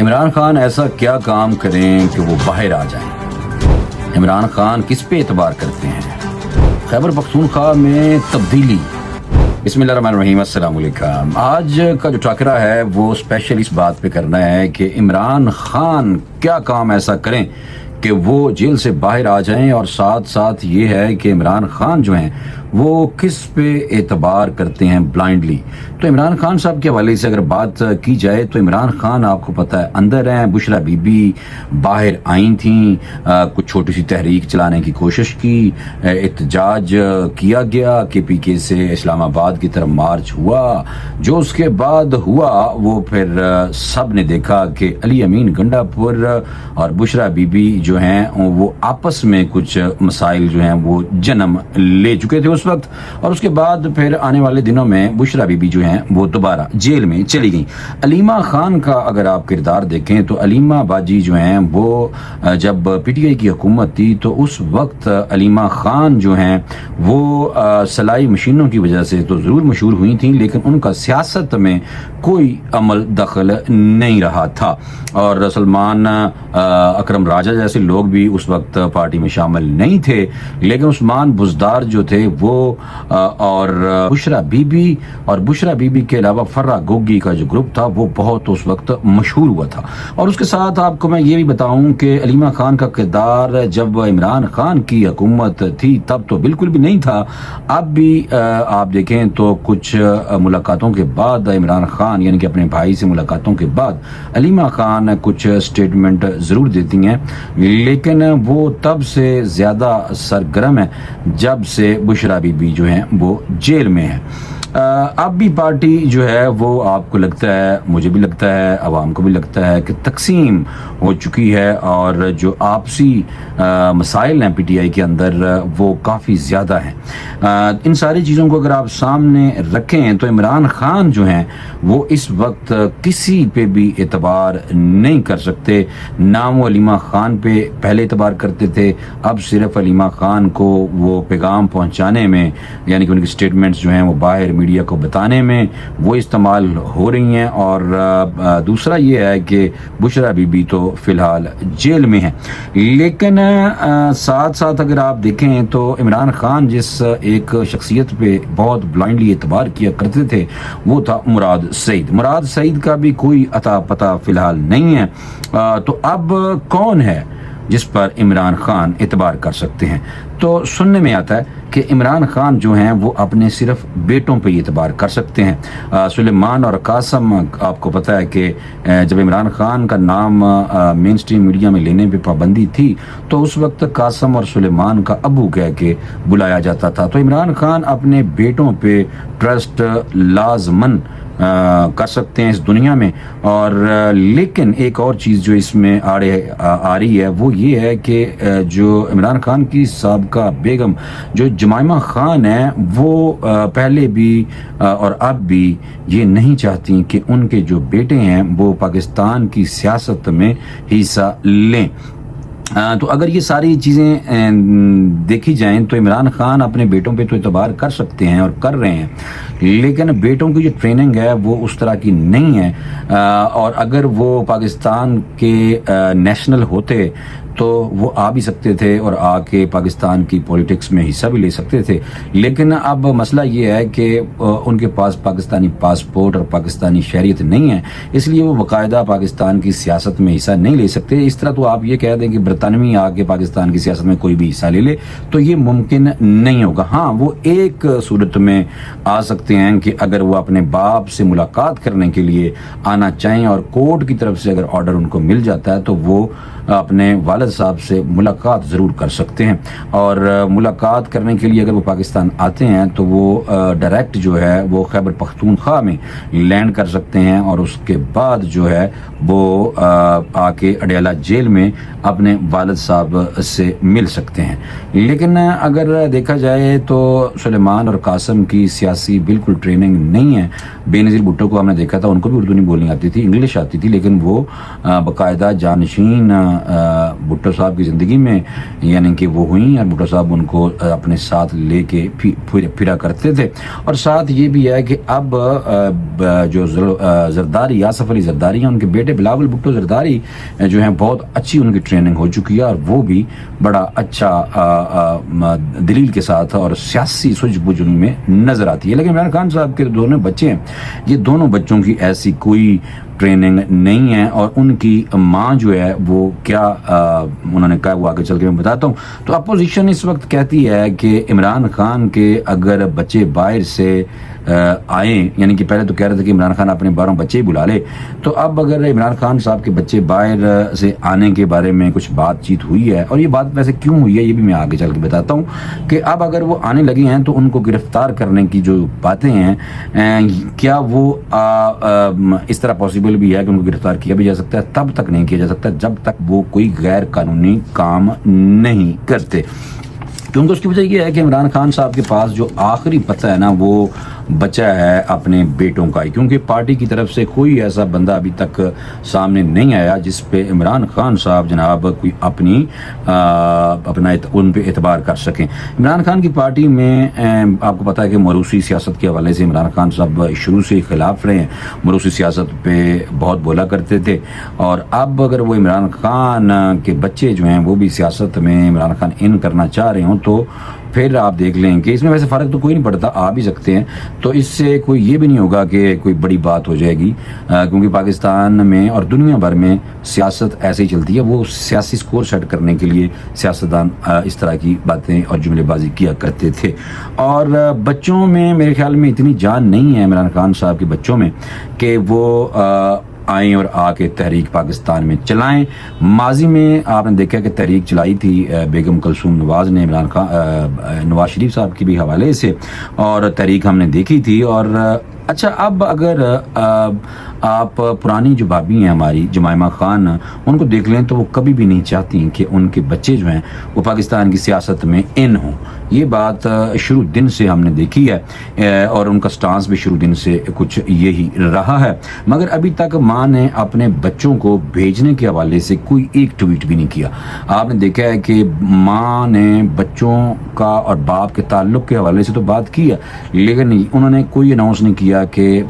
عمران خان ایسا کیا کام کریں کہ وہ باہر آ جائیں؟ عمران خان کس پہ اعتبار کرتے ہیں؟ خیبر پختونخوا میں تبدیلی۔ بسم اللہ الرحمن الرحیم، السلام علیکم۔ آج کا جو ٹاکرا ہے وہ اسپیشل اس بات پہ کرنا ہے کہ عمران خان کیا کام ایسا کریں کہ وہ جیل سے باہر آ جائیں، اور ساتھ ساتھ یہ ہے کہ عمران خان جو ہیں وہ کس پہ اعتبار کرتے ہیں بلائنڈلی۔ تو عمران خان صاحب کے حوالے سے اگر بات کی جائے تو عمران خان آپ کو پتہ ہے اندر ہیں، بشرا بی بی باہر آئی تھیں، کچھ چھوٹی سی تحریک چلانے کی کوشش کی، احتجاج کیا گیا، کے پی کے سے اسلام آباد کی طرف مارچ ہوا۔ جو اس کے بعد ہوا وہ پھر سب نے دیکھا کہ علی امین گنڈا پور اور بشرا بی بی جو ہیں وہ آپس میں کچھ مسائل جو ہیں وہ جنم لے چکے تھے اس وقت، اور اس کے بعد پھر آنے والے دنوں میں بشرا بی بی جو ہیں وہ دوبارہ جیل میں چلی گئیں۔ علیمہ خان کا اگر آپ کردار دیکھیں تو علیمہ باجی جو ہیں وہ جب پی ٹی آئی کی حکومت تھی تو اس وقت علیمہ خان جو ہیں وہ سلائی مشینوں کی وجہ سے تو ضرور مشہور ہوئی تھیں، لیکن ان کا سیاست میں کوئی عمل دخل نہیں رہا تھا، اور سلمان اکرم راجہ جیسے لوگ بھی اس وقت پارٹی میں شامل نہیں تھے، لیکن عثمان بزدار جو تھے وہ اور بشرا بی بی کے علاوہ فرا گوگی کا جو گروپ تھا وہ بہت اس وقت مشہور ہوا تھا۔ اور اس کے ساتھ آپ کو میں یہ بھی بتاؤں کہ علیمہ خان کا کردار جب عمران خان کی حکومت تھی تب تو بالکل بھی نہیں تھا، اب بھی آپ دیکھیں تو کچھ ملاقاتوں کے بعد عمران خان یعنی کہ اپنے بھائی سے ملاقاتوں کے بعد علیمہ خان کچھ سٹیٹمنٹ ضرور دیتی ہیں، لیکن وہ تب سے زیادہ سرگرم ہے جب سے بشرا بی بی جو ہیں وہ جیل میں ہیں۔ اب بھی پارٹی جو ہے وہ آپ کو لگتا ہے، مجھے بھی لگتا ہے، عوام کو بھی لگتا ہے کہ تقسیم ہو چکی ہے، اور جو آپسی مسائل ہیں پی ٹی آئی کے اندر وہ کافی زیادہ ہیں۔ ان ساری چیزوں کو اگر آپ سامنے رکھیں تو عمران خان جو ہیں وہ اس وقت کسی پہ بھی اعتبار نہیں کر سکتے، نہ وہ علیمہ خان پہ پہلے اعتبار کرتے تھے، اب صرف علیمہ خان کو وہ پیغام پہنچانے میں یعنی کہ ان کی سٹیٹمنٹس جو ہیں وہ باہر میڈیا کو بتانے میں وہ استعمال ہو رہی ہیں، اور دوسرا یہ ہے کہ بشرا بی بی تو فی الحال جیل میں ہیں۔ لیکن ساتھ ساتھ اگر آپ دیکھیں تو عمران خان جس ایک شخصیت پہ بہت بلائنڈلی اعتبار کیا کرتے تھے وہ تھا مراد سعید کا بھی کوئی اتا پتہ فی الحال نہیں ہے۔ تو اب کون ہے جس پر عمران خان اعتبار کر سکتے ہیں؟ تو سننے میں آتا ہے کہ عمران خان جو ہیں وہ اپنے صرف بیٹوں پہ اعتبار کر سکتے ہیں۔ سلیمان اور قاسم، آپ کو پتہ ہے کہ جب عمران خان کا نام مین سٹریم میڈیا میں لینے پہ پابندی تھی تو اس وقت قاسم اور سلیمان کا ابو کہہ کے بلایا جاتا تھا۔ تو عمران خان اپنے بیٹوں پہ ٹرسٹ لازمن کر سکتے ہیں اس دنیا میں۔ اور لیکن ایک اور چیز جو اس میں آ رہی ہے وہ یہ ہے کہ جو عمران خان کی سابقہ بیگم جو جمائمہ خان ہیں وہ پہلے بھی اور اب بھی یہ نہیں چاہتی کہ ان کے جو بیٹے ہیں وہ پاکستان کی سیاست میں حصہ لیں۔ تو اگر یہ ساری چیزیں دیکھی جائیں تو عمران خان اپنے بیٹوں پہ تو اعتبار کر سکتے ہیں اور کر رہے ہیں، لیکن بیٹوں کی جو ٹریننگ ہے وہ اس طرح کی نہیں ہے، اور اگر وہ پاکستان کے نیشنل ہوتے تو وہ آ بھی سکتے تھے اور آ کے پاکستان کی پولیٹکس میں حصہ بھی لے سکتے تھے، لیکن اب مسئلہ یہ ہے کہ ان کے پاس پاکستانی پاسپورٹ اور پاکستانی شہریت نہیں ہے، اس لیے وہ باقاعدہ پاکستان کی سیاست میں حصہ نہیں لے سکتے۔ اس طرح تو آپ یہ کہہ دیں کہ برطانوی آ کے پاکستان کی سیاست میں کوئی بھی حصہ لے لے تو یہ ممکن نہیں ہوگا۔ ہاں، وہ ایک صورت میں آ سکتے ہیں کہ اگر وہ اپنے باپ سے ملاقات کرنے کے لیے آنا چاہیں اور کورٹ کی طرف سے اگر آرڈر ان کو مل جاتا ہے تو وہ اپنے والد صاحب سے ملاقات ضرور کر سکتے ہیں، اور ملاقات کرنے کے لیے اگر وہ پاکستان آتے ہیں تو وہ ڈائریکٹ جو ہے وہ خیبر پختونخوا میں لینڈ کر سکتے ہیں، اور اس کے بعد جو ہے وہ آ کے اڈیالہ جیل میں اپنے والد صاحب سے مل سکتے ہیں۔ لیکن اگر دیکھا جائے تو سلیمان اور قاسم کی سیاسی بالکل ٹریننگ نہیں ہے۔ بے نظیر بھٹو کو ہم نے دیکھا تھا، ان کو بھی اردو نہیں بولنی آتی تھی، انگلش آتی تھی، لیکن وہ باقاعدہ جانشین بھٹو صاحب کی زندگی میں یعنی کہ وہ ہوئیں اور بھٹو صاحب ان کو اپنے ساتھ لے کے پھرا کرتے تھے. اور ساتھ یہ بھی ہے کہ اب جو زرداری آصف علی زرداری ہیں ان کے بیٹے بلاول بھٹو زرداری جو ہیں بہت اچھی ان کی ٹریننگ ہو چکی ہے اور وہ بھی بڑا اچھا دلیل کے ساتھ اور سیاسی سوجھ بوجھ ان میں نظر آتی ہے. لیکن عمران خان صاحب کے دونوں بچے ہیں, یہ دونوں بچوں کی ایسی کوئی ٹریننگ نہیں ہے اور ان کی ماں جو ہے وہ کیا انہوں نے کہا وہ آگے چل کے میں بتاتا ہوں. تو اپوزیشن اس وقت کہتی ہے کہ عمران خان کے اگر بچے باہر سے آئیں, یعنی کہ پہلے تو کہہ رہے تھے کہ عمران خان اپنے 12 بچے ہی بلا لے, تو اب اگر عمران خان صاحب کے بچے باہر سے آنے کے بارے میں کچھ بات چیت ہوئی ہے, اور یہ بات ویسے کیوں ہوئی ہے یہ بھی میں آگے چل کے بتاتا ہوں کہ اب اگر وہ آنے لگے ہیں تو ان کو گرفتار کرنے کی جو باتیں ہیں کیا وہ اس طرح پاسبل بھی ہے کہ ان کو گرفتار کیا بھی جا سکتا ہے؟ تب تک نہیں کیا جا سکتا جب تک وہ کوئی غیر قانونی کام نہیں کرتے, کیونکہ اس کی وجہ یہ ہے کہ عمران خان صاحب کے پاس جو آخری پتہ ہے نا وہ بچا ہے اپنے بیٹوں کا ہی, کیونکہ پارٹی کی طرف سے کوئی ایسا بندہ ابھی تک سامنے نہیں آیا جس پہ عمران خان صاحب جناب کوئی اپنا ان پہ اعتبار کر سکیں. عمران خان کی پارٹی میں آپ کو پتہ ہے کہ موروثی سیاست کے حوالے سے عمران خان صاحب شروع سے خلاف رہے ہیں, موروثی سیاست پہ بہت بولا کرتے تھے, اور اب اگر وہ عمران خان کے بچے جو ہیں وہ بھی سیاست میں عمران خان ان کرنا چاہ رہے ہوں تو پھر آپ دیکھ لیں کہ اس میں ویسے فرق تو کوئی نہیں پڑتا, آ بھی سکتے ہیں, تو اس سے کوئی یہ بھی نہیں ہوگا کہ کوئی بڑی بات ہو جائے گی, کیونکہ پاکستان میں اور دنیا بھر میں سیاست ایسے ہی چلتی ہے. وہ سیاسی سکور سیٹ کرنے کے لیے سیاستدان اس طرح کی باتیں اور جملے بازی کیا کرتے تھے. اور بچوں میں میرے خیال میں اتنی جان نہیں ہے عمران خان صاحب کے بچوں میں کہ وہ آئیں اور آ کے تحریک پاکستان میں چلائیں. ماضی میں آپ نے دیکھا کہ تحریک چلائی تھی بیگم کلثوم نواز نے عمران خان نواز شریف صاحب کے بھی حوالے سے, اور تحریک ہم نے دیکھی تھی. اور اچھا اب اگر آپ پرانی جو بھابھی ہیں ہماری جمائمہ خان ان کو دیکھ لیں تو وہ کبھی بھی نہیں چاہتی کہ ان کے بچے جو ہیں وہ پاکستان کی سیاست میں ان ہوں. یہ بات شروع دن سے ہم نے دیکھی ہے اور ان کا سٹانس بھی شروع دن سے کچھ یہی رہا ہے, مگر ابھی تک ماں نے اپنے بچوں کو بھیجنے کے حوالے سے کوئی ایک ٹویٹ بھی نہیں کیا. آپ نے دیکھا ہے کہ ماں نے بچوں کا اور باپ کے تعلق کے حوالے سے تو بات کی ہے, لیکن انہوں نے کوئی اناؤنس نہیں کیا کہ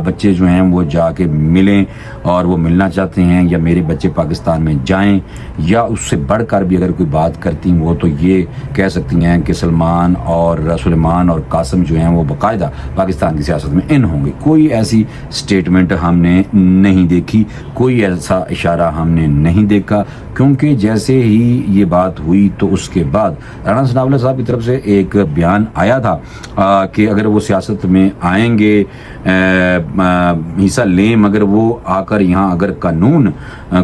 بچے جو ہیں وہ جا کے ملیں اور وہ ملنا چاہتے ہیں یا میرے بچے پاکستان میں جائیں, یا اس سے بڑھ کر بھی اگر کوئی بات کرتی ہیں وہ تو یہ کہہ سکتی ہیں کہ سلمان اور سلیمان اور قاسم جو ہیں وہ باقاعدہ پاکستان کی سیاست میں ان ہوں گے. کوئی ایسی سٹیٹمنٹ ہم نے نہیں دیکھی, کوئی ایسا اشارہ ہم نے نہیں دیکھا, کیونکہ جیسے ہی یہ بات ہوئی تو اس کے بعد رانا ثناء صاحب کی طرف سے ایک بیان آیا تھا کہ اگر وہ سیاست میں آئیں گے حصہ لیں, مگر وہ آ کر یہاں اگر قانون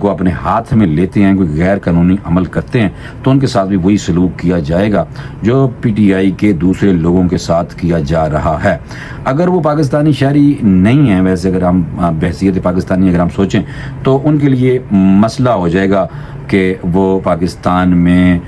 کو اپنے ہاتھ میں لیتے ہیں, کوئی غیر قانونی عمل کرتے ہیں تو ان کے ساتھ بھی وہی سلوک کیا جائے گا جو پی ٹی آئی کے دوسرے لوگوں کے ساتھ کیا جا رہا ہے. اگر وہ پاکستانی شہری نہیں ہیں, ویسے اگر ہم بحیثیت پاکستانی اگر ہم سوچیں تو ان کے لیے مسئلہ ہو جائے گا کہ وہ پاکستان میں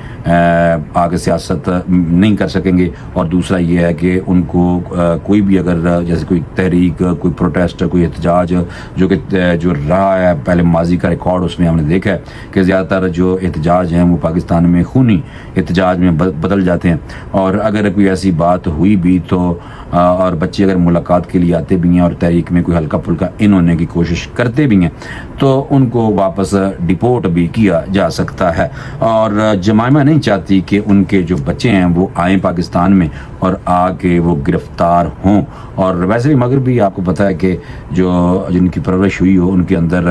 آگے سیاست نہیں کر سکیں گے. اور دوسرا یہ ہے کہ ان کو کوئی بھی اگر جیسے کوئی تحریک, کوئی پروٹیسٹ, کوئی احتجاج جو رہا ہے پہلے ماضی کا ریکارڈ, اس میں ہم نے دیکھا ہے کہ زیادہ تر جو احتجاج ہیں وہ پاکستان میں خونی احتجاج میں بدل جاتے ہیں. اور اگر کوئی ایسی بات ہوئی بھی تو اور بچے اگر ملاقات کے لیے آتے بھی ہیں اور تحریک میں کوئی ہلکا پھلکا ان ہونے کی کوشش کرتے بھی ہیں تو ان کو واپس ڈپورٹ بھی کیا جا سکتا ہے. اور جمائمہ نہیں چاہتی کہ ان کے جو بچے ہیں وہ آئیں پاکستان میں اور آ کے وہ گرفتار ہوں. اور ویسے بھی مگر بھی آپ کو پتہ ہے کہ جن کی پرورش ہوئی ہو ان کے اندر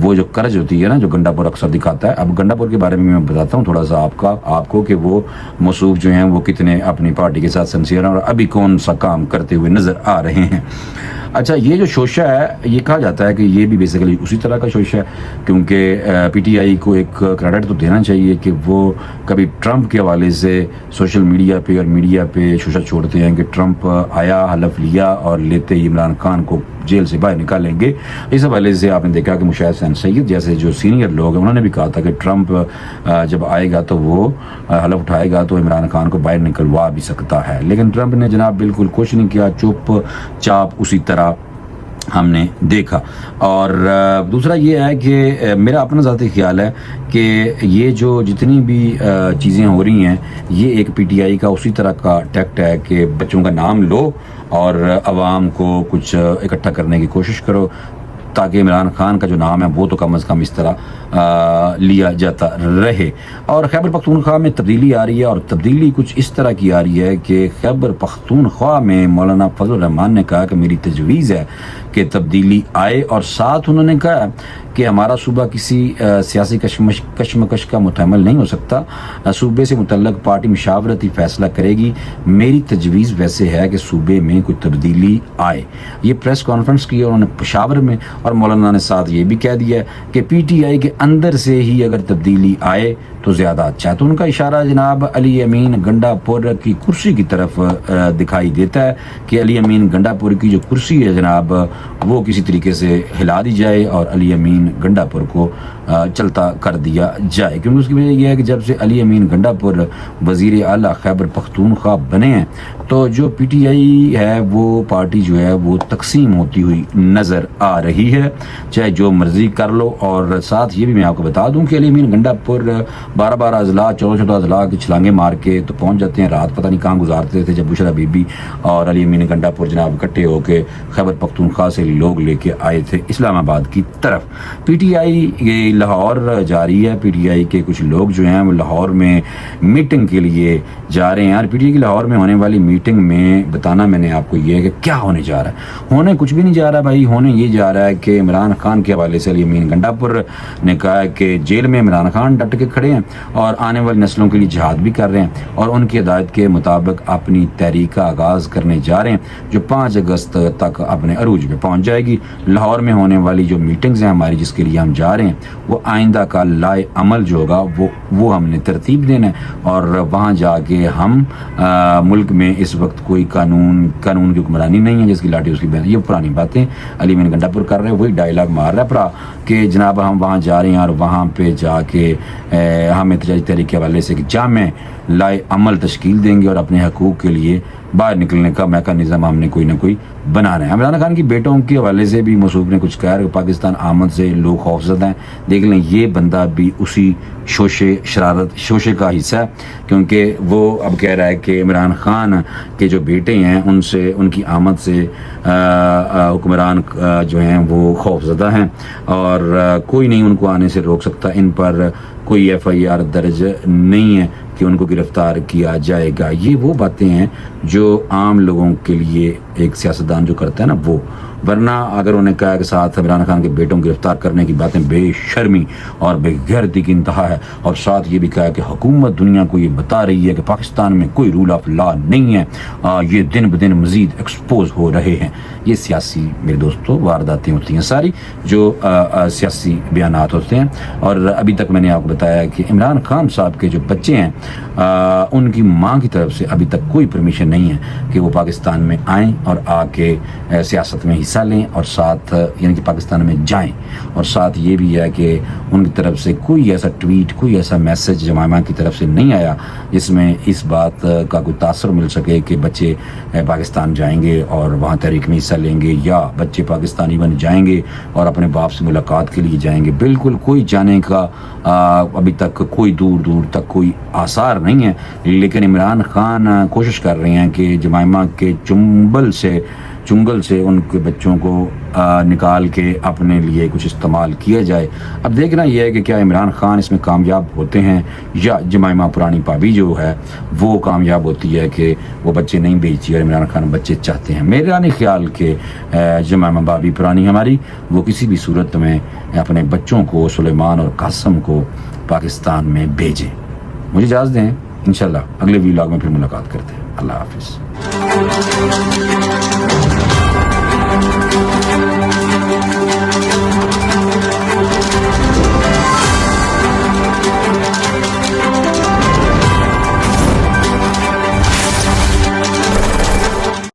وہ جو کرج ہوتی ہے نا, جو گنڈا پور اکثر دکھاتا ہے. اب گنڈا پور کے بارے میں بتاتا ہوں تھوڑا سا آپ کو کہ وہ موصوف جو ہیں وہ کتنے اپنی پارٹی کے ساتھ سنسیئر ہیں اور ابھی کون سا کام کرتے ہوئے نظر آ رہے ہیں. اچھا, یہ جو شوشہ ہے یہ کہا جاتا ہے کہ یہ بھی بیسیکلی اسی طرح کا شوشہ ہے, کیونکہ پی ٹی آئی کو ایک کریڈٹ تو دینا چاہیے کہ وہ کبھی ٹرمپ کے حوالے سے سوشل میڈیا پہ اور میڈیا پہ شوشہ چھوڑتے ہیں کہ ٹرمپ آیا, حلف لیا اور لیتے ہی عمران خان کو جیل سے باہر نکالیں گے. اس حوالے سے آپ نے دیکھا کہ مشاہد حسین سید جیسے جو سینئر لوگ ہیں انہوں نے بھی کہا تھا کہ ٹرمپ جب آئے گا تو وہ حلف اٹھائے گا تو عمران خان کو باہر نکلوا بھی سکتا ہے. لیکن ٹرمپ نے جناب بالکل کچھ نہیں کیا, چپ چاپ اسی طرح ہم نے دیکھا. اور دوسرا یہ ہے کہ میرا اپنا ذاتی خیال ہے کہ یہ جو جتنی بھی چیزیں ہو رہی ہیں یہ ایک پی ٹی آئی کا اسی طرح کا ٹیکٹ ہے کہ بچوں کا نام لو اور عوام کو کچھ اکٹھا کرنے کی کوشش کرو تاکہ عمران خان کا جو نام ہے وہ تو کم از کم اس طرح لیا جاتا رہے. اور خیبر پختونخوا میں تبدیلی آ رہی ہے، اور تبدیلی کچھ اس طرح کی آ رہی ہے کہ خیبر پختونخوا میں مولانا فضل الرحمان نے کہا کہ میری تجویز ہے کہ تبدیلی آئے، اور ساتھ انہوں نے کہا کہ ہمارا صوبہ کسی سیاسی کشمکش کا متحمل نہیں ہو سکتا، صوبے سے متعلق پارٹی مشاورتی فیصلہ کرے گی. میری تجویز ویسے ہے کہ صوبے میں کوئی تبدیلی آئے. یہ پریس کانفرنس کی انہوں نے پشاور میں، اور مولانا نے ساتھ یہ بھی کہہ دیا کہ پی ٹی آئی کے اندر سے ہی اگر تبدیلی آئے تو زیادہ اچھا ہے. تو ان کا اشارہ جناب علی امین گنڈا پور کی کرسی کی طرف دکھائی دیتا ہے کہ علی امین گنڈا پور کی جو کرسی ہے جناب وہ کسی طریقے سے ہلا دی جائے اور علی امین گنڈا پور کو چلتا کر دیا جائے. کیونکہ اس کی وجہ یہ ہے کہ جب سے علی امین گنڈا پور وزیر اعلیٰ خیبر پختونخوا بنے ہیں تو جو پی ٹی آئی ہے وہ پارٹی جو ہے وہ تقسیم ہوتی ہوئی نظر آ رہی ہے، چاہے جو مرضی کر لو. اور ساتھ یہ بھی میں آپ کو بتا دوں کہ علی امین گنڈا پور 12 اضلاع 14 اضلاع کی چھلانگیں مار کے تو پہنچ جاتے ہیں. رات پتہ نہیں کہاں گزارتے تھے جب بشرا بی بی اور علی امین گنڈا پور جناب اکٹھے ہو کے خیبر پختونخوا سے لوگ لے کے آئے تھے اسلام آباد کی طرف. پی ٹی آئی لاہور جا رہی ہے. پی ٹی آئی کے کچھ لوگ جو ہیں وہ لاہور میں میٹنگ کے لیے جا رہے ہیں. اور پی ٹی آئی کی لاہور میں ہونے والی میٹنگ میں بتانا میں نے آپ کو یہ ہے کہ کیا ہونے جا رہا ہے. ہونے کچھ بھی نہیں جا رہا بھائی، ہونے یہ جا رہا ہے کہ عمران خان کے حوالے سے علی امین گنڈا پور نے کہا ہے کہ جیل میں عمران خان ڈٹ کے کھڑے ہیں اور آنے والی نسلوں کے لیے جہاد بھی کر رہے ہیں، اور ان کی ہدایت کے مطابق اپنی تحریک کا آغاز کرنے جا رہے ہیں جو 5 اگست تک اپنے عروج پہ پہنچ جائے گی. لاہور میں ہونے والی جو میٹنگز ہیں ہماری جس کے لیے ہم جا رہے ہیں وہ آئندہ کا لائے عمل جو ہوگا وہ ہم نے ترتیب دینا ہے. اور وہاں جا کے ہم ملک میں اس وقت کوئی قانون کی حکمرانی نہیں ہے، جس کی لاٹھی اس کی بہن. یہ پرانی باتیں علی امین گنڈا پور کر رہے ہیں، وہی ڈائلاگ مار رہا ہے پرا کہ جناب ہم وہاں جا رہے ہیں اور وہاں پہ جا کے ہم احتجاجی تحریک کے حوالے سے جامع لائے عمل تشکیل دیں گے اور اپنے حقوق کے لیے باہر نکلنے کا میکانزم ہم نے کوئی نہ کوئی بنانا ہے. عمران خان کی بیٹوں کے حوالے سے بھی موصوف نے کچھ کہا ہے کہ پاکستان آمد سے لوگ خوفزدہ ہیں. دیکھ لیں یہ بندہ بھی اسی شوشے کا حصہ ہے، کیونکہ وہ اب کہہ رہا ہے کہ عمران خان کے جو بیٹے ہیں ان کی آمد سے حکمران جو ہیں وہ خوفزدہ ہیں اور کوئی نہیں ان کو آنے سے روک سکتا. ان پر کوئی ایف آئی آر درج نہیں ہے کہ ان کو گرفتار کیا جائے گا. یہ وہ باتیں ہیں جو عام لوگوں کے لیے ایک سیاستدان جو کرتا ہے نا وہ، ورنہ اگر انہیں کہا کہ ساتھ عمران خان کے بیٹوں کو گرفتار کرنے کی باتیں بے شرمی اور بے غیرتی کی انتہا ہے. اور ساتھ یہ بھی کہا کہ حکومت دنیا کو یہ بتا رہی ہے کہ پاکستان میں کوئی رول آف لا نہیں ہے، یہ دن بدن مزید ایکسپوز ہو رہے ہیں. یہ سیاسی میرے دوستوں وارداتیں ہوتی ہیں ساری جو سیاسی بیانات ہوتے ہیں. اور ابھی تک میں نے آپ کو بتایا کہ عمران خان صاحب کے جو بچے ہیں ان کی ماں کی طرف سے ابھی تک کوئی پرمیشن نہیں ہے کہ وہ پاکستان میں آئیں اور آ کے سیاست میں حصہ لیں اور ساتھ یعنی کہ پاکستان میں جائیں. اور ساتھ یہ بھی ہے کہ ان کی طرف سے کوئی ایسا ٹویٹ کوئی ایسا میسج جمائمہ کی طرف سے نہیں آیا جس میں اس بات کا کوئی تاثر مل سکے کہ بچے پاکستان جائیں گے اور وہاں تحریک میں حصہ لیں گے یا بچے پاکستانی بن جائیں گے اور اپنے باپ سے ملاقات کے لیے جائیں گے. بالکل کوئی جانے کا ابھی تک کوئی دور تک کوئی آثار نہیں ہے. لیکن عمران خان کوشش کر رہے ہیں کہ جمائمہ کے چنگل سے ان کے بچوں کو نکال کے اپنے لیے کچھ استعمال کیا جائے. اب دیکھنا یہ ہے کہ کیا عمران خان اس میں کامیاب ہوتے ہیں یا جمائمہ پرانی پابی جو ہے وہ کامیاب ہوتی ہے کہ وہ بچے نہیں بیچی اور عمران خان بچے چاہتے ہیں. میرا نہیں خیال کہ جمائمہ بابی پرانی ہماری وہ کسی بھی صورت میں اپنے بچوں کو سلیمان اور قاسم کو پاکستان میں بھیجیں. مجھے اجازت دیں، انشاءاللہ اگلے ویلاگ میں پھر ملاقات کرتے ہیں. اللہ حافظ.